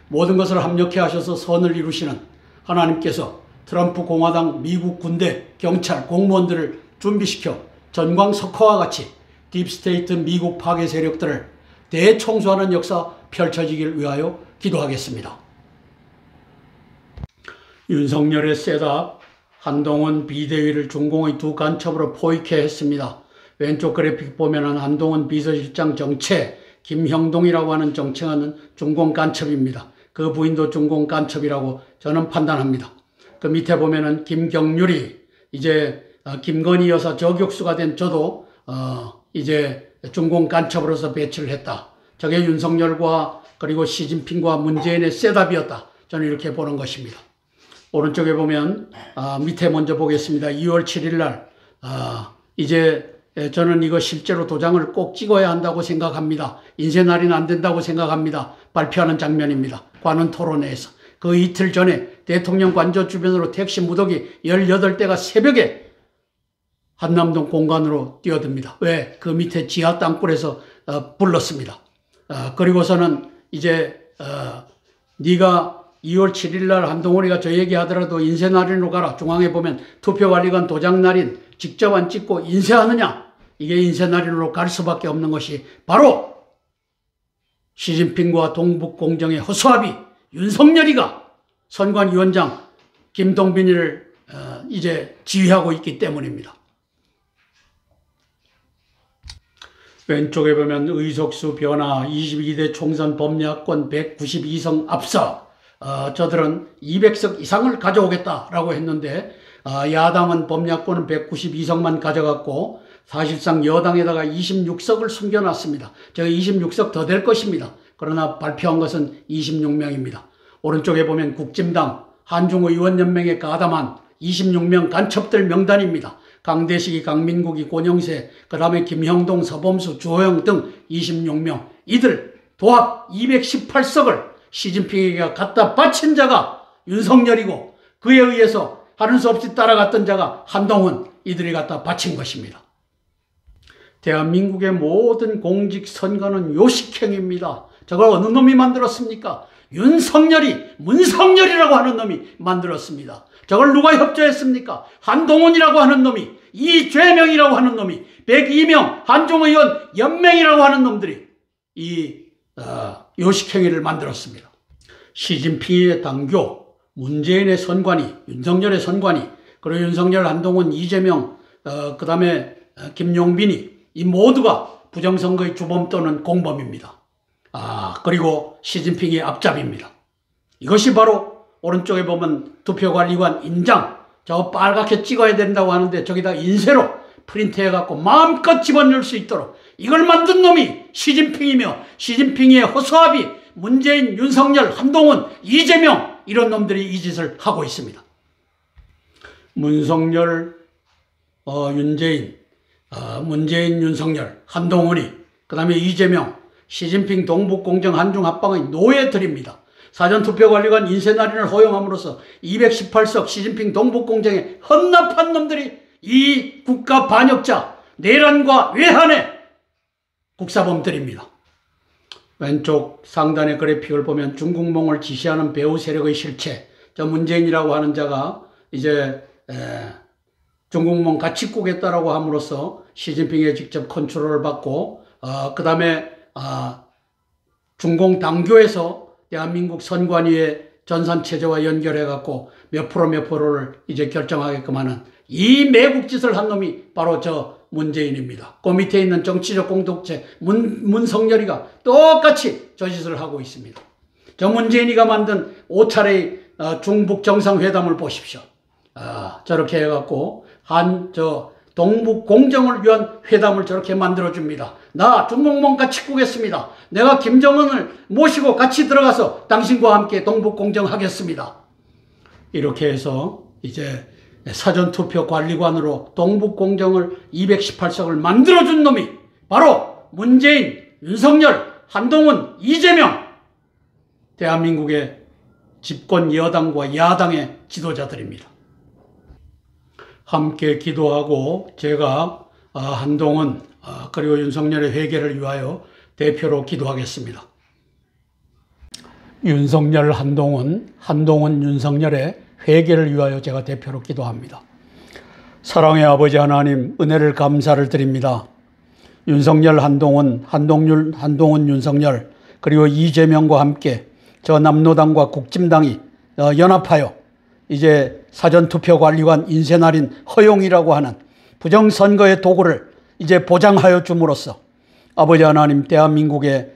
모든 것을 합력해 하셔서 선을 이루시는 하나님께서 트럼프 공화당 미국 군대, 경찰, 공무원들을 준비시켜 전광석화와 같이 딥스테이트 미국 파괴 세력들을 대청소하는 역사 펼쳐지길 위하여 기도하겠습니다. 윤석열의 셋업, 한동훈 비대위를 중공의 두 간첩으로 포획해 했습니다. 왼쪽 그래픽 보면은 한동훈 비서실장 정체, 김형동이라고 하는 정체는 중공 간첩입니다. 그 부인도 중공 간첩이라고 저는 판단합니다. 그 밑에 보면은 김경률이 이제 김건희 여사 저격수가 된 저도 이제 중공 간첩으로서 배치를 했다. 저게 윤석열과 그리고 시진핑과 문재인의 셋업이었다. 저는 이렇게 보는 것입니다. 오른쪽에 보면 밑에 먼저 보겠습니다. 2월 7일 날 이제 저는 이거 실제로 도장을 꼭 찍어야 한다고 생각합니다. 인쇄날이는 안 된다고 생각합니다. 발표하는 장면입니다. 관훈 토론회에서. 그 이틀 전에 대통령 관저 주변으로 택시 무더기 18대가 새벽에 한남동 공간으로 뛰어듭니다. 왜? 그 밑에 지하 땅굴에서 불렀습니다. 그리고서는 이제 네가 2월 7일 날 한동훈이가 저 얘기하더라도 인쇄날인으로 가라. 중앙에 보면 투표관리관 도장날인 직접 안 찍고 인쇄하느냐. 이게 인쇄날인으로 갈 수밖에 없는 것이 바로 시진핑과 동북공정의 허수아비 윤석열이가 선관위원장 김동빈이를 이제 지휘하고 있기 때문입니다. 왼쪽에 보면 의석수 변화, 22대 총선 범야권 192석 앞서 저들은 200석 이상을 가져오겠다라고 했는데 야당은 범야권은 192석만 가져갔고 사실상 여당에다가 26석을 숨겨놨습니다. 제가 26석 더 될 것입니다. 그러나 발표한 것은 26명입니다. 오른쪽에 보면 국진당 한중의원연맹에 가담한 26명 간첩들 명단입니다. 강대식이, 강민국이, 권영세, 그 다음에 김형동, 서범수, 주호영 등 26명. 이들 도합 218석을 시진핑에게 갖다 바친 자가 윤석열이고 그에 의해서 하는 수 없이 따라갔던 자가 한동훈, 이들이 갖다 바친 것입니다. 대한민국의 모든 공직선거는 요식행입니다. 저걸 어느 놈이 만들었습니까? 윤석열이, 문석열이라고 하는 놈이 만들었습니다. 저걸 누가 협조했습니까? 한동훈이라고 하는 놈이, 이죄명이라고 하는 놈이, 102명 한중의원 연맹이라고 하는 놈들이 이 요식행위를 만들었습니다. 시진핑의 당교, 문재인의 선관위, 윤석열의 선관위, 그리고 윤석열, 한동훈, 이재명, 그 다음에 김용빈이 이 모두가 부정선거의 주범 또는 공범입니다. 그리고 시진핑의 앞잡이입니다. 이것이 바로 오른쪽에 보면 투표관리관 인장, 저거 빨갛게 찍어야 된다고 하는데 저기다 인쇄로 프린트해갖고 마음껏 집어넣을 수 있도록 이걸 만든 놈이 시진핑이며 시진핑의 허수아비 문재인, 윤석열, 한동훈, 이재명 이런 놈들이 이 짓을 하고 있습니다. 문석열, 문재인, 윤석열, 한동훈이 그 다음에 이재명, 시진핑 동북공정 한중합방의 노예들입니다. 사전투표관리관 인쇄날인을 허용함으로써 218석 시진핑 동북공정에 헌납한 놈들이 이 국가 반역자, 내란과 외환의 국사범들입니다. 왼쪽 상단의 그래픽을 보면 중국몽을 지시하는 배후 세력의 실체, 저 문재인이라고 하는 자가 이제 중국몽 같이 꾸겠다라고 함으로써 시진핑의 직접 컨트롤을 받고 그 다음에 중공 당교에서 대한민국 선관위의 전산체제와 연결해갖고 몇 프로를 이제 결정하게끔 하는 이 매국짓을 한 놈이 바로 저 문재인입니다. 그 밑에 있는 정치적 공동체 문석열이가 똑같이 저 짓을 하고 있습니다. 저 문재인이가 만든 5차례의 중북 정상회담을 보십시오. 저렇게 해갖고 동북 공정을 위한 회담을 저렇게 만들어줍니다. 나 중공몽 같이 꾸겠습니다. 내가 김정은을 모시고 같이 들어가서 당신과 함께 동북 공정하겠습니다. 이렇게 해서 이제 사전투표 관리관으로 동북 공정을 218석을 만들어준 놈이 바로 문재인, 윤석열, 한동훈, 이재명, 대한민국의 집권 여당과 야당의 지도자들입니다. 함께 기도하고 제가 한동훈 그리고 윤석열의 회개를 위하여 대표로 기도하겠습니다. 윤석열, 한동훈, 윤석열의 회개를 위하여 제가 대표로 기도합니다. 사랑의 아버지 하나님, 은혜를 감사를 드립니다. 윤석열, 한동훈, 윤석열, 그리고 이재명과 함께 저 남로당과 국진당이 연합하여 이제 사전투표관리관 인쇄날인 허용이라고 하는 부정선거의 도구를 이제 보장하여 줌으로써 아버지 하나님, 대한민국에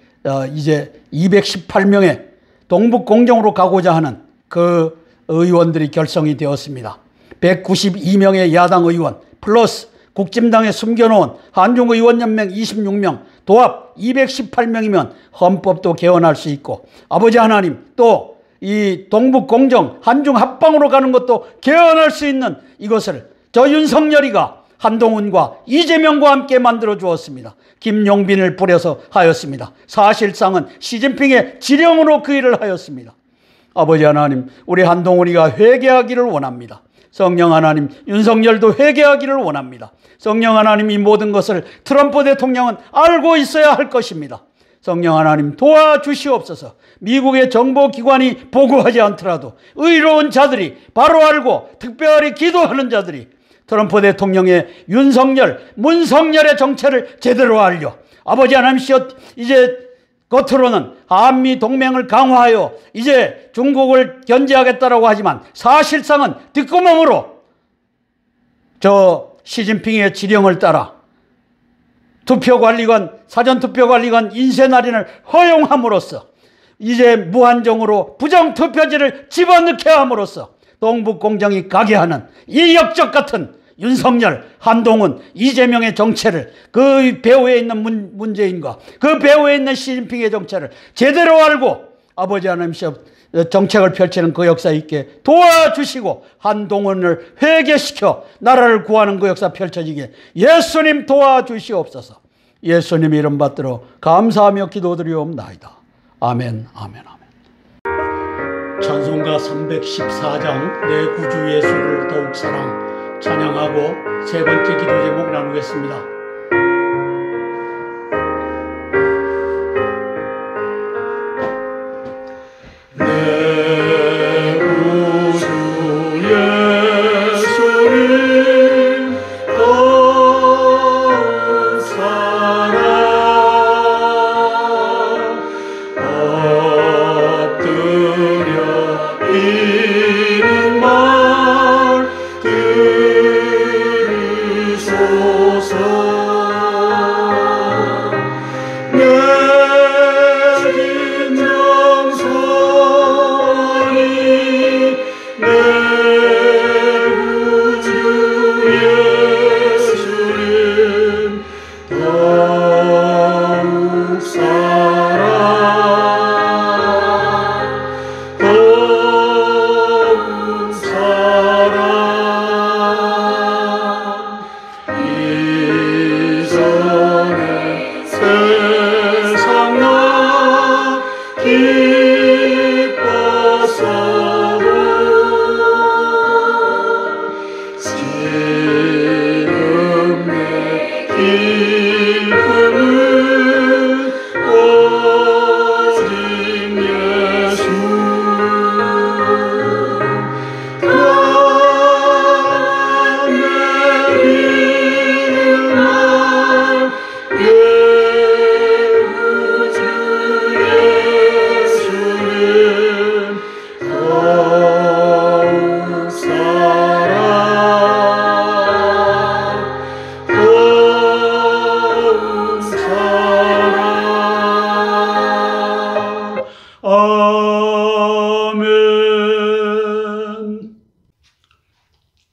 이제 218명의 동북공정으로 가고자 하는 그 의원들이 결성이 되었습니다. 192명의 야당 의원 플러스 국진당에 숨겨놓은 한중의원연맹 26명 도합 218명이면 헌법도 개헌할 수 있고, 아버지 하나님, 또 이 동북공정 한중합방으로 가는 것도 개헌할 수 있는 이것을 저 윤석열이가 한동훈과 이재명과 함께 만들어 주었습니다. 김용빈을 뿌려서 하였습니다. 사실상은 시진핑의 지령으로 그 일을 하였습니다. 아버지 하나님, 우리 한동훈이가 회개하기를 원합니다. 성령 하나님, 윤석열도 회개하기를 원합니다. 성령 하나님, 이 모든 것을 트럼프 대통령은 알고 있어야 할 것입니다. 성령 하나님, 도와주시옵소서. 미국의 정보기관이 보고하지 않더라도 의로운 자들이, 바로 알고 특별히 기도하는 자들이 트럼프 대통령의 윤석열, 문석열의 정체를 제대로 알려 아버지 하나님, 이제 겉으로는 한미 동맹을 강화하여 이제 중국을 견제하겠다라고 하지만 사실상은 뒷구멍으로 저 시진핑의 지령을 따라 사전투표관리관 인쇄날인을 허용함으로써 이제 무한정으로 부정투표지를 집어넣게 함으로써 동북공정이 가게 하는 이 역적 같은 윤석열, 한동훈, 이재명의 정체를, 그 배후에 있는 문재인과 그 배후에 있는 시진핑의 정체를 제대로 알고 아버지 하나님 정책을 펼치는 그 역사 있게 도와주시고 한동훈을 회개시켜 나라를 구하는 그 역사 펼쳐지게 예수님 도와주시옵소서. 예수님 이름 받들어 감사하며 기도드리옵나이다. 아멘, 아멘, 아멘. 찬송가 314장 내 구주 예수를 더욱 사랑 찬양하고 세 번째 기도 제목 나누겠습니다. 내 구주 예수를 더욱 사랑 엎드려 이는 말 들으소서.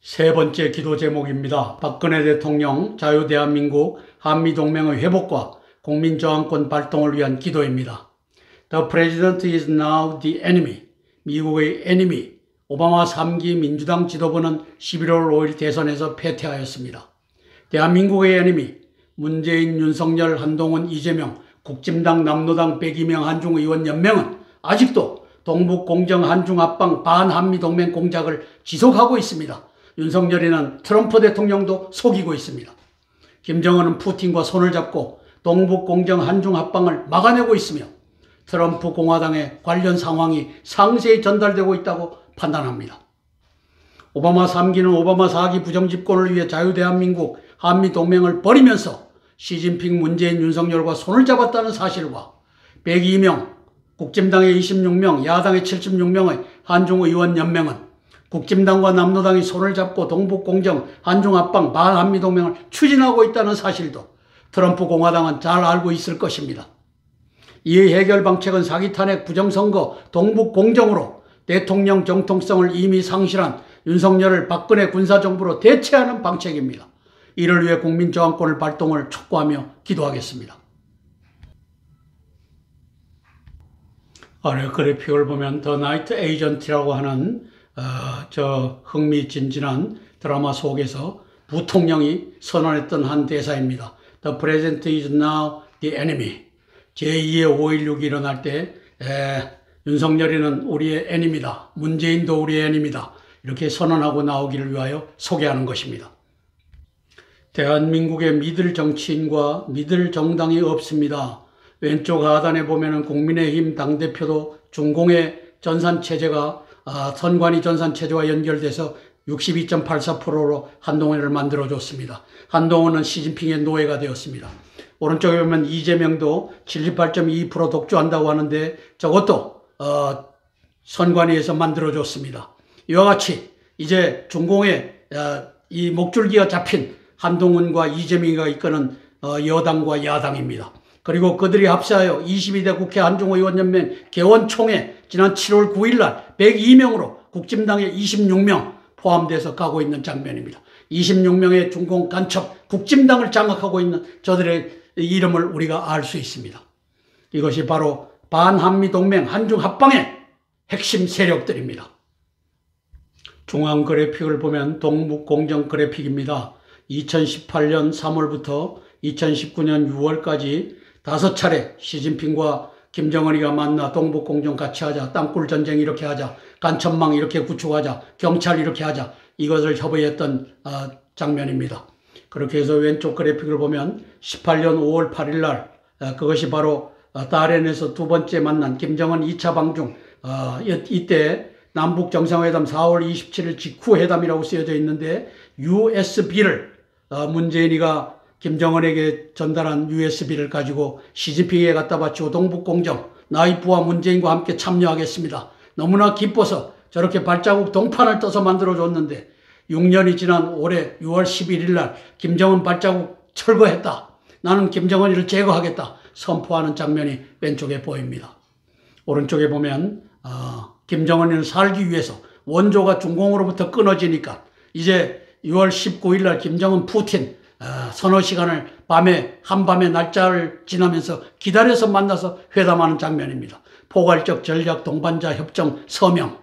세 번째 기도 제목입니다. 박근혜 대통령 자유대한민국 한미동맹의 회복과 국민저항권 발동을 위한 기도입니다. The President is now the enemy. 미국의 enemy. 오바마 3기 민주당 지도부는 11월 5일 대선에서 패퇴하였습니다. 대한민국의 enemy. 문재인, 윤석열, 한동훈, 이재명, 국진당, 남로당 102명 한중의원연맹은 아직도 동북공정 한중합방 반한미동맹 공작을 지속하고 있습니다. 윤석열이는 트럼프 대통령도 속이고 있습니다. 김정은은 푸틴과 손을 잡고 동북공정 한중합방을 막아내고 있으며 트럼프 공화당의 관련 상황이 상세히 전달되고 있다고 판단합니다. 오바마 3기는 오바마 4기 부정집권을 위해 자유대한민국 한미동맹을 버리면서 시진핑, 문재인, 윤석열과 손을 잡았다는 사실과 102명, 국진당의 26명, 야당의 76명의 한중의원연맹은 국진당과 남로당이 손을 잡고 동북공정, 한중합방, 반한미동맹을 추진하고 있다는 사실도 트럼프 공화당은 잘 알고 있을 것입니다. 이의 해결 방책은 사기 탄핵, 부정선거, 동북공정으로 대통령 정통성을 이미 상실한 윤석열을 박근혜 군사정부로 대체하는 방책입니다. 이를 위해 국민저항권을 발동을 촉구하며 기도하겠습니다. 아래 그래픽을 보면 더 나이트 에이전트라고 하는 저 흥미진진한 드라마 속에서 부통령이 선언했던 한 대사입니다. The president is now the enemy. 제2의 5.16이 일어날 때 윤석열이는 우리의 애니입니다. 문재인도 우리의 애니입니다. 이렇게 선언하고 나오기를 위하여 소개하는 것입니다. 대한민국에 믿을 정치인과 믿을 정당이 없습니다. 왼쪽 하단에 보면은 국민의힘 당대표도 중공의 전산체제가 선관위 전산체제와 연결돼서 62.84%로 한동훈을 만들어줬습니다. 한동훈은 시진핑의 노예가 되었습니다. 오른쪽에 보면 이재명도 78.2% 독주한다고 하는데 저것도 선관위에서 만들어줬습니다. 이와 같이 이제 중공의 이 목줄기가 잡힌 한동훈과 이재명이가 이끄는 여당과 야당입니다. 그리고 그들이 합세하여 22대 국회 한중의원연맹 개원총회 지난 7월 9일 날 102명으로 국진당의 26명 포함돼서 가고 있는 장면입니다. 26명의 중공 간첩 국진당을 장악하고 있는 저들의 이름을 우리가 알 수 있습니다. 이것이 바로 반한미동맹 한중합방의 핵심 세력들입니다. 중앙 그래픽을 보면 동북공정 그래픽입니다. 2018년 3월부터 2019년 6월까지 5차례 시진핑과 김정은이가 만나 동북공정 같이 하자, 땅굴전쟁 이렇게 하자, 간첩망 이렇게 구축하자, 경찰 이렇게 하자, 이것을 협의했던 장면입니다. 그렇게 해서 왼쪽 그래픽을 보면 18년 5월 8일 날 그것이 바로 다롄에서 두 번째 만난 김정은 2차 방중, 이때 남북 정상회담 4월 27일 직후 회담이라고 쓰여져 있는데 USB를 문재인이가 김정은에게 전달한 USB를 가지고 시진핑에게 갖다 바치고 동북공정 나이프와 문재인과 함께 참여하겠습니다. 너무나 기뻐서 저렇게 발자국 동판을 떠서 만들어줬는데 6년이 지난 올해 6월 11일 날 김정은 발자국 철거했다. 나는 김정은이를 제거하겠다. 선포하는 장면이 왼쪽에 보입니다. 오른쪽에 보면 김정은이는 살기 위해서 원조가 중공으로부터 끊어지니까 이제 6월 19일 날 김정은 푸틴 서너 시간을 한밤의 날짜를 지나면서 기다려서 만나서 회담하는 장면입니다. 포괄적 전략 동반자 협정 서명.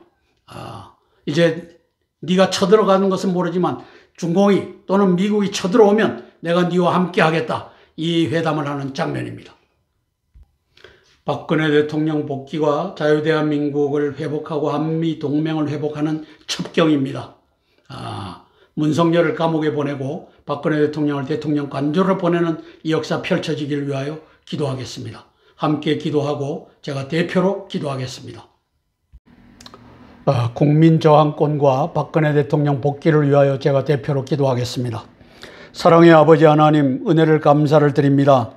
이제 네가 쳐들어가는 것은 모르지만 중공이 또는 미국이 쳐들어오면 내가 네와 함께 하겠다. 이 회담을 하는 장면입니다. 박근혜 대통령 복귀와 자유대한민국을 회복하고 한미동맹을 회복하는 첩경입니다. 문석열을 감옥에 보내고 박근혜 대통령을 대통령 관저로 보내는 이 역사 펼쳐지기를 위하여 기도하겠습니다. 함께 기도하고 제가 대표로 기도하겠습니다. 국민저항권과 박근혜 대통령 복귀를 위하여 제가 대표로 기도하겠습니다. 사랑의 아버지 하나님, 은혜를 감사를 드립니다.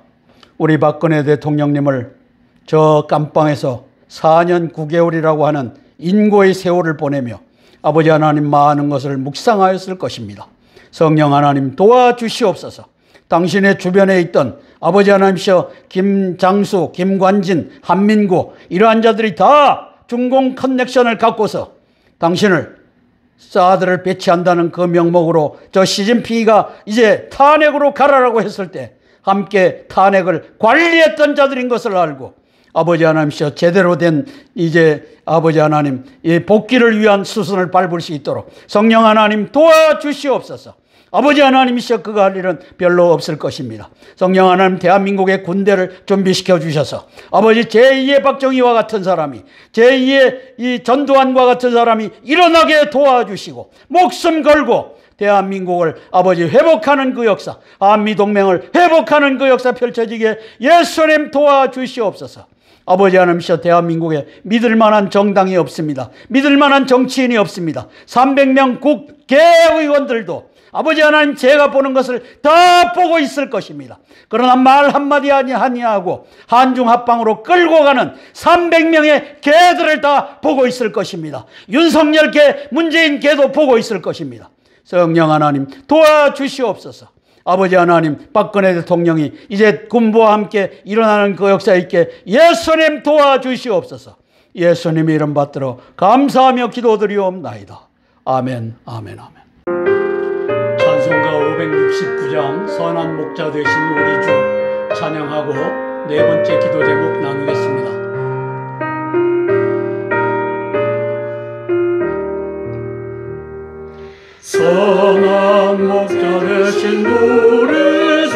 우리 박근혜 대통령님을 저 깜빵에서 4년 9개월이라고 하는 인고의 세월을 보내며 아버지 하나님 많은 것을 묵상하였을 것입니다. 성령 하나님 도와주시옵소서. 당신의 주변에 있던 아버지 하나님이여 김장수, 김관진, 한민구 이러한 자들이 다 중공 커넥션을 갖고서 당신을 사드를 배치한다는 그 명목으로 저 시진핑이가 이제 탄핵으로 가라라고 했을 때 함께 탄핵을 관리했던 자들인 것을 알고 아버지 하나님이여 제대로 된 이제 아버지 하나님 이 복귀를 위한 수순을 밟을 수 있도록 성령 하나님 도와주시옵소서. 아버지 하나님이시여 그가 할 일은 별로 없을 것입니다. 성령 하나님 대한민국의 군대를 준비시켜 주셔서 아버지 제2의 박정희와 같은 사람이 제2의 이 전두환과 같은 사람이 일어나게 도와주시고 목숨 걸고 대한민국을 아버지 회복하는 그 역사, 한미동맹을 회복하는 그 역사 펼쳐지게 예수님 도와주시옵소서. 아버지 하나님이여, 대한민국에 믿을 만한 정당이 없습니다. 믿을 만한 정치인이 없습니다. 300명 국회의원들도 아버지 하나님, 제가 보는 것을 다 보고 있을 것입니다. 그러나 말 한마디 아니하고 한중합방으로 끌고 가는 300명의 개들을 다 보고 있을 것입니다. 윤석열 개, 문재인 개도 보고 있을 것입니다. 성령 하나님, 도와주시옵소서. 아버지 하나님, 박근혜 대통령이 이제 군부와 함께 일어나는 그 역사 있게 예수님 도와주시옵소서. 예수님의 이름 받들어 감사하며 기도드리옵나이다. 아멘, 아멘, 아멘. 찬송가 569장 선한 목자 되신 우리 주 찬양하고 네 번째 기도 제목 나누겠습니다. 선한 목자 되신 우리 주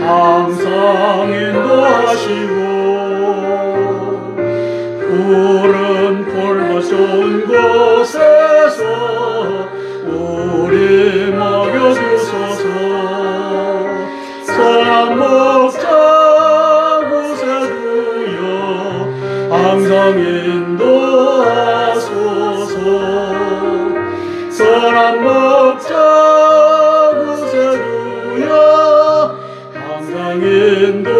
항상 인도하시고 푸른 풀밭 좋은 곳에서 우리 먹여주소서. 선한 목자 곳에 두여 항상 인도하소서. 선한 목자 곳에 두여 항상 인도하소서.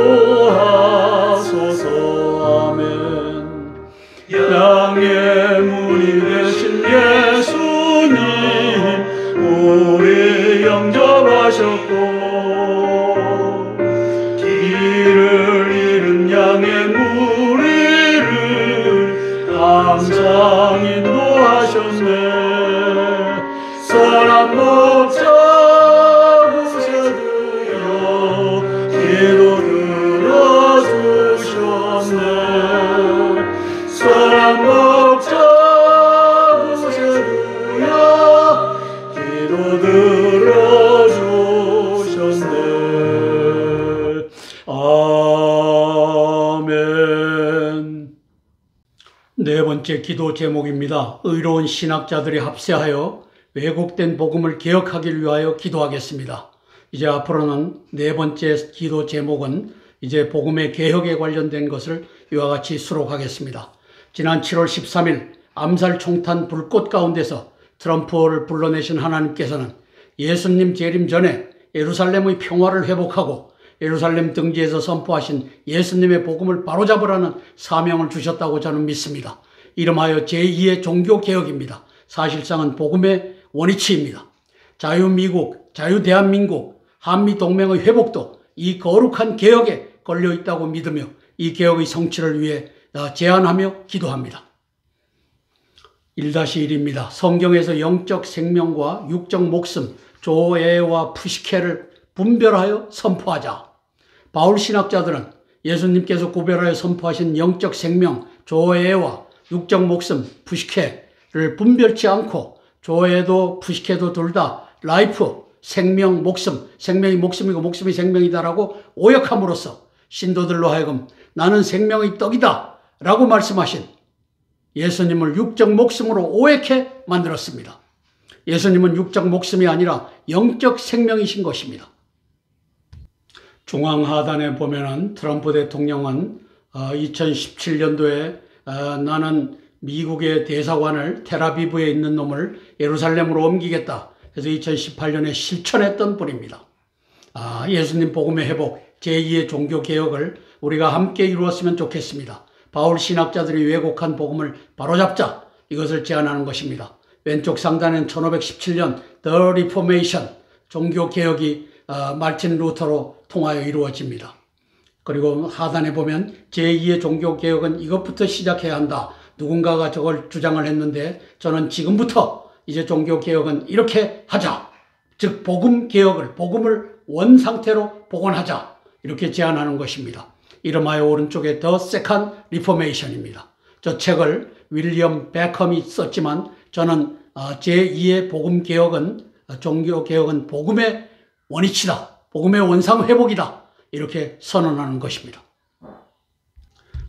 아멘. 양의 문이 되신 예수님 우리 영접하셨고 길을 잃은 양의 무리를 항상 인도하셨네. 선한 목자 곳에 두여 기도 들어주셨네. 선한 목자 곳에 두여 기도 들어주셨네. 아멘. 네 번째 기도 제목입니다. 의로운 신학자들이 합세하여 왜곡된 복음을 개혁하기 위하여 기도하겠습니다. 이제 앞으로는 네 번째 기도 제목은 이제 복음의 개혁에 관련된 것을 이와 같이 수록하겠습니다. 지난 7월 13일 암살 총탄 불꽃 가운데서 트럼프를 불러내신 하나님께서는 예수님 재림 전에 예루살렘의 평화를 회복하고 예루살렘 등지에서 선포하신 예수님의 복음을 바로잡으라는 사명을 주셨다고 저는 믿습니다. 이름하여 제2의 종교개혁입니다. 사실상은 복음의 원위치입니다. 자유미국, 자유대한민국, 한미동맹의 회복도 이 거룩한 개혁에 걸려있다고 믿으며 이 개혁의 성취를 위해 제안하며 기도합니다. 1-1입니다. 성경에서 영적 생명과 육적 목숨, 조에와 푸시케를 분별하여 선포하자. 바울 신학자들은 예수님께서 구별하여 선포하신 영적 생명, 조에와 육적 목숨, 푸시케를 분별치 않고 조에도 푸시케도 둘 다 라이프, 생명, 목숨, 생명이 목숨이고 목숨이 생명이다라고 오역함으로써 신도들로 하여금 나는 생명의 떡이다 라고 말씀하신 예수님을 육적 목숨으로 오역해 만들었습니다. 예수님은 육적 목숨이 아니라 영적 생명이신 것입니다. 중앙 하단에 보면은 트럼프 대통령은 2017년도에 나는 미국의 대사관을 텔아비브에 있는 놈을 예루살렘으로 옮기겠다. 그래서 2018년에 실천했던 분입니다. 예수님 복음의 회복, 제2의 종교개혁을 우리가 함께 이루었으면 좋겠습니다. 바울 신학자들이 왜곡한 복음을 바로잡자. 이것을 제안하는 것입니다. 왼쪽 상단엔 1517년 The Reformation, 종교개혁이 말틴 루터로 통하여 이루어집니다. 그리고 하단에 보면 제2의 종교개혁은 이것부터 시작해야 한다. 누군가가 저걸 주장을 했는데 저는 지금부터 이제 종교개혁은 이렇게 하자. 즉 복음개혁을, 복음을 원상태로 복원하자. 이렇게 제안하는 것입니다. 이름하여 오른쪽에 The Second Reformation입니다. 저 책을 윌리엄 베컴이 썼지만 저는 제2의 복음개혁은, 종교개혁은 복음의 원위치다. 복음의 원상회복이다. 이렇게 선언하는 것입니다.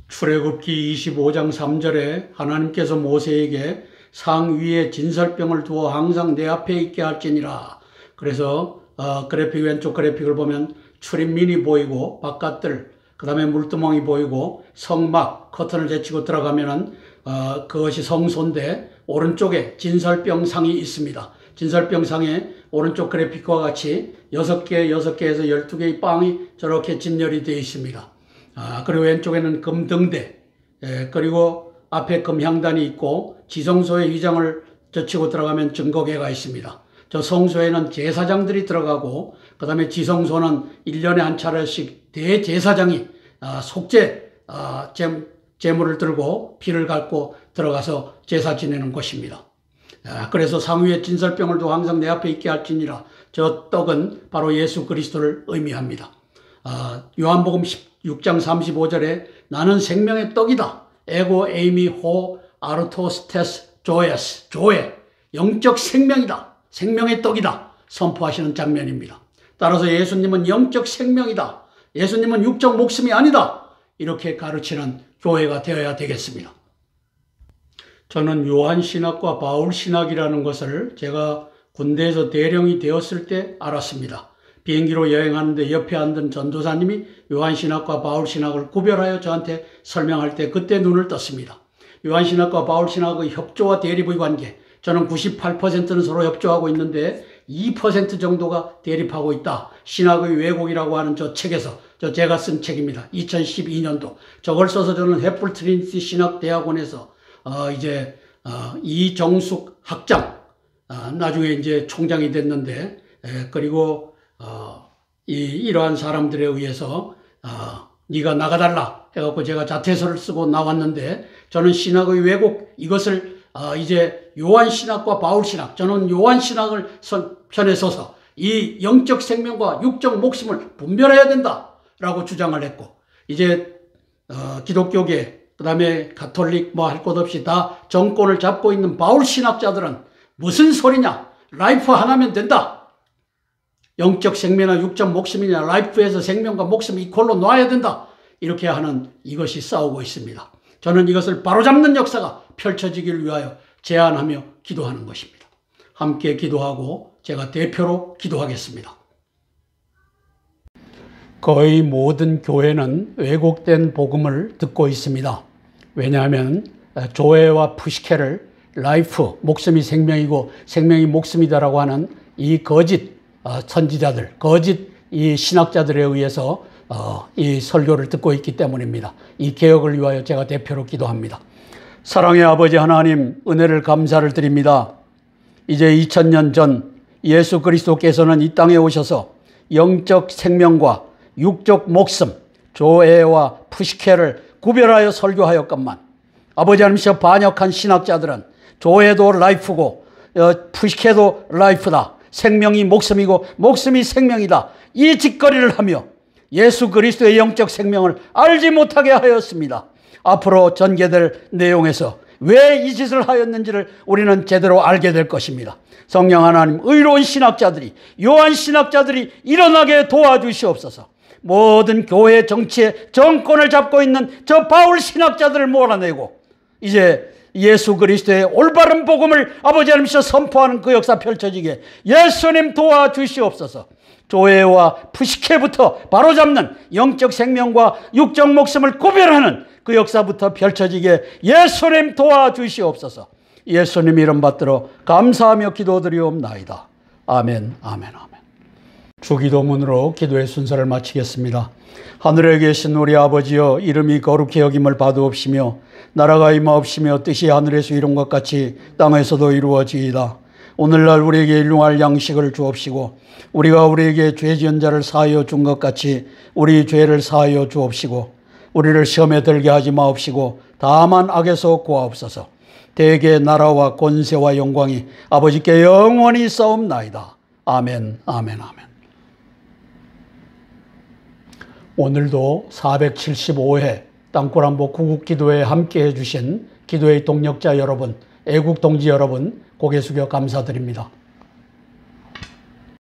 출애굽기 25장 3절에 하나님께서 모세에게 상위에 진설병을 두어 항상 내 앞에 있게 할지니라. 그래서 그래픽 왼쪽 그래픽을 보면 출입민이 보이고 바깥들 그 다음에 물두멍이 보이고 성막, 커튼을 제치고 들어가면은 그것이 성소인데 오른쪽에 진설병상이 있습니다. 진설병상에 오른쪽 그래픽과 같이 6개, 6개에서 12개의 빵이 저렇게 진열이 되어 있습니다. 그리고 왼쪽에는 금등대, 그리고 앞에 금향단이 있고 지성소의 위장을 젖히고 들어가면 증거궤가 있습니다. 저 성소에는 제사장들이 들어가고 그 다음에 지성소는 1년에 한 차례씩 대제사장이 속죄 제물을 들고 피를 갖고 들어가서 제사 지내는 곳입니다. 그래서 상위에 진설병을 항상 내 앞에 있게 할지니라. 저 떡은 바로 예수 그리스도를 의미합니다. 요한복음 16장 35절에 나는 생명의 떡이다. 에고 에이미 호 아르토스테스 조에스 조에 영적 생명이다. 생명의 떡이다. 선포하시는 장면입니다. 따라서 예수님은 영적 생명이다. 예수님은 육적 목숨이 아니다. 이렇게 가르치는 교회가 되어야 되겠습니다. 저는 요한신학과 바울신학이라는 것을 제가 군대에서 대령이 되었을 때 알았습니다. 비행기로 여행하는데 옆에 앉은 전도사님이 요한신학과 바울신학을 구별하여 저한테 설명할 때 그때 눈을 떴습니다. 요한신학과 바울신학의 협조와 대립의 관계, 저는 98%는 서로 협조하고 있는데 2% 정도가 대립하고 있다. 신학의 왜곡이라고 하는 저 책에서, 제가 쓴 책입니다. 2012년도. 저걸 써서 저는 햇불 트리니티 신학대학원에서 이정숙 학장, 나중에 이제 총장이 됐는데, 그리고 이러한 사람들에 의해서 네가 나가달라 해갖고 제가 자퇴서를 쓰고 나왔는데, 저는 신학의 왜곡, 이것을 이제 요한신학과 바울신학, 저는 요한신학을 편에 서서 이 영적 생명과 육적 목숨을 분별해야 된다라고 주장을 했고, 이제 기독교계, 그 다음에 가톨릭 뭐 할 것 없이 다 정권을 잡고 있는 바울신학자들은 무슨 소리냐, 라이프 하나면 된다, 영적 생명이나 육적 목숨이냐, 라이프에서 생명과 목숨 이퀄로 놔야 된다, 이렇게 하는 이것이 싸우고 있습니다. 저는 이것을 바로잡는 역사가 펼쳐지기를 위하여 제안하며 기도하는 것입니다. 함께 기도하고 제가 대표로 기도하겠습니다. 거의 모든 교회는 왜곡된 복음을 듣고 있습니다. 왜냐하면 조회와 푸시케를 라이프, 목숨이 생명이고 생명이 목숨이다라고 하는 이 거짓 선지자들, 거짓 이 신학자들에 의해서 이 설교를 듣고 있기 때문입니다. 이 개혁을 위하여 제가 대표로 기도합니다. 사랑의 아버지 하나님, 은혜를 감사를 드립니다. 이제 2000년 전 예수 그리스도께서는 이 땅에 오셔서 영적 생명과 육적 목숨, 조회와 푸시케를 구별하여 설교하였건만, 아버지 하나님께서 반역한 신학자들은 조회도 라이프고 푸시케도 라이프다, 생명이 목숨이고 목숨이 생명이다, 이 짓거리를 하며 예수 그리스도의 영적 생명을 알지 못하게 하였습니다. 앞으로 전개될 내용에서 왜 이 짓을 하였는지를 우리는 제대로 알게 될 것입니다. 성령 하나님, 의로운 신학자들이, 요한 신학자들이 일어나게 도와주시옵소서. 모든 교회 정치의 정권을 잡고 있는 저 바울 신학자들을 몰아내고 이제 예수 그리스도의 올바른 복음을 아버지 하나님께서 선포하는 그 역사 펼쳐지게 예수님 도와주시옵소서. 조회와 푸시케부터 바로잡는 영적 생명과 육적 목숨을 구별하는 그 역사부터 펼쳐지게 예수님 도와주시옵소서. 예수님 이름 받들어 감사하며 기도드리옵나이다. 아멘, 아멘, 아멘. 주기도문으로 기도의 순서를 마치겠습니다. 하늘에 계신 우리 아버지여, 이름이 거룩히 여김을 받으옵시며 나라가 임하옵시며 뜻이 하늘에서 이룬 것 같이 땅에서도 이루어지이다. 오늘날 우리에게 일용할 양식을 주옵시고 우리가 우리에게 죄 지은 자를 사하여 준 것 같이 우리 죄를 사하여 주옵시고 우리를 시험에 들게 하지 마옵시고 다만 악에서 구하옵소서. 대개 나라와 권세와 영광이 아버지께 영원히 싸움나이다. 아멘, 아멘, 아멘. 오늘도 475회 땅굴한복 구국기도회에 함께해 주신 기도의 동력자 여러분, 애국동지 여러분, 고개 숙여 감사드립니다.